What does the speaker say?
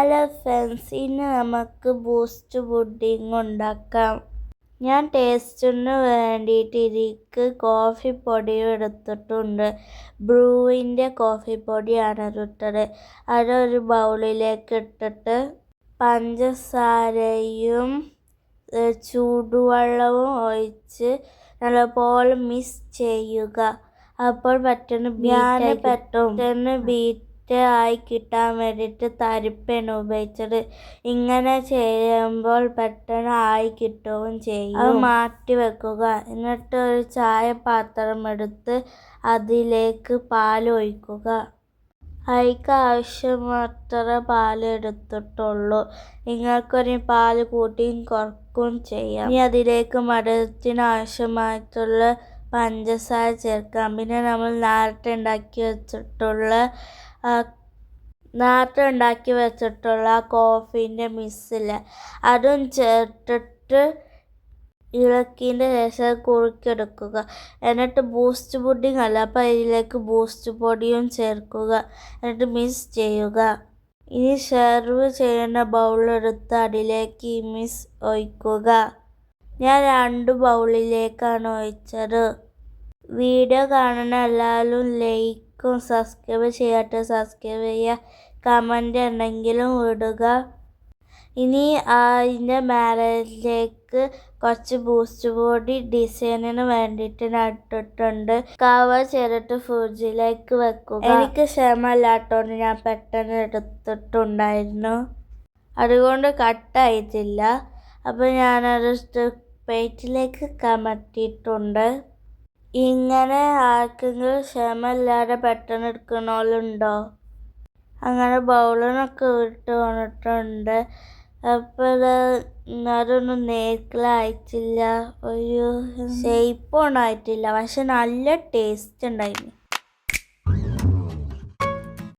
Hello friends, ഇന്ന് നമുക്ക് boost pudding ഉണ്ടാക്കാം. ഞാൻ ടേസ്റ്റിന് വേണ്ടിയിട്ട് ഇതിലേക്ക് കോഫി പൊടിയും എടുത്തിട്ടുണ്ട്. ബ്രൂവിൻ്റെ കോഫി പൊടിയാണ് ഇട്ടത്. അതൊരു ബൗളിലേക്ക് ഇട്ടിട്ട് പഞ്ചസാരയും ചൂടുവെള്ളവും ഒഴിച്ച് നല്ലപോലെ മിക്സ് ചെയ്യുക. അപ്പോൾ പെട്ടെന്ന് ബീറ്റ് ആയി കിട്ടാൻ വേണ്ടിയിട്ട് തരിപ്പയാണ് ഉപയോഗിച്ചത്. ഇങ്ങനെ ചെയ്യുമ്പോൾ പെട്ടെന്ന് ആയി കിട്ടുകയും ചെയ്യും. അത് മാറ്റി വെക്കുക. എന്നിട്ട് ഒരു ചായ പാത്രം എടുത്ത് അതിലേക്ക് പാൽ ഒഴിക്കുക. അതിലേക്ക് ആവശ്യമത്ര പാൽ എടുത്തിട്ടുള്ളൂ. നിങ്ങൾക്കൊരു പാൽ കൂട്ടിയും കുറക്കുകയും ചെയ്യാം. ഇനി അതിലേക്ക് മധുരത്തിന് ആവശ്യമായിട്ടുള്ള പഞ്ചസാര ചേർക്കാം. പിന്നെ നമ്മൾ നേരത്തെ ഉണ്ടാക്കി വെച്ചിട്ടുള്ള കോഫീൻ്റെ മിക്സില് അതും ചേർത്തിട്ട് ഇളക്കിൻ്റെ ശേഷം കുറുക്കിയെടുക്കുക. എന്നിട്ട് ബൂസ്റ്റ് പുഡിംഗ് അല്ല, അപ്പോൾ ഇതിലേക്ക് ബൂസ്റ്റ് പൊടിയും ചേർക്കുക. എന്നിട്ട് മിക്സ് ചെയ്യുക. ഇനി സെർവ് ചെയ്യുന്ന ബൗളെടുത്ത് അതിലേക്ക് ഈ മിക്സ് ഒഴിക്കുക. ഞാൻ 2 ബൗളിലേക്കാണ് ഒഴിച്ചത്. വീഡിയോ കാണുന്ന എല്ലാവരും ലൈക്കും സബ്സ്ക്രൈബ് സബ്സ്ക്രൈബ് ചെയ്യുക. കമൻ്റ് എന്തെങ്കിലും ഇടുക. ഇനി അതിൻ്റെ മേലേക്ക് കുറച്ച് ബൂസ്റ്റ് പൊടി ഡിസൈനിന് വേണ്ടിയിട്ട് നട്ടിട്ടുണ്ട്. കവർ ചെയ്തിട്ട് ഫ്രിഡ്ജിലേക്ക് വെക്കുക. എനിക്ക് ക്ഷമയില്ലാത്തതുകൊണ്ട് ഞാൻ പെട്ടെന്ന് എടുത്തിട്ടുണ്ടായിരുന്നു. അതുകൊണ്ട് കട്ടായിട്ടില്ല. അപ്പോൾ ഞാനത് പ്ലേറ്റിലേക്ക് കമഴ്ത്തിയിട്ടുണ്ട്. ഇങ്ങനെ ആർക്കെങ്കിലും ക്ഷമയില്ലാതെ പെട്ടെന്ന് എടുക്കണോലുണ്ടോ? അങ്ങനെ ബൗളിനൊക്കെ വിട്ട് വന്നിട്ടുണ്ട്. അപ്പോൾ അതൊന്നും നേർക്കലായിട്ടില്ല, ഒരു ഷേപ്പൊന്നും ആയിട്ടില്ല. പക്ഷെ നല്ല ടേസ്റ്റ് ഉണ്ടായിരുന്നു.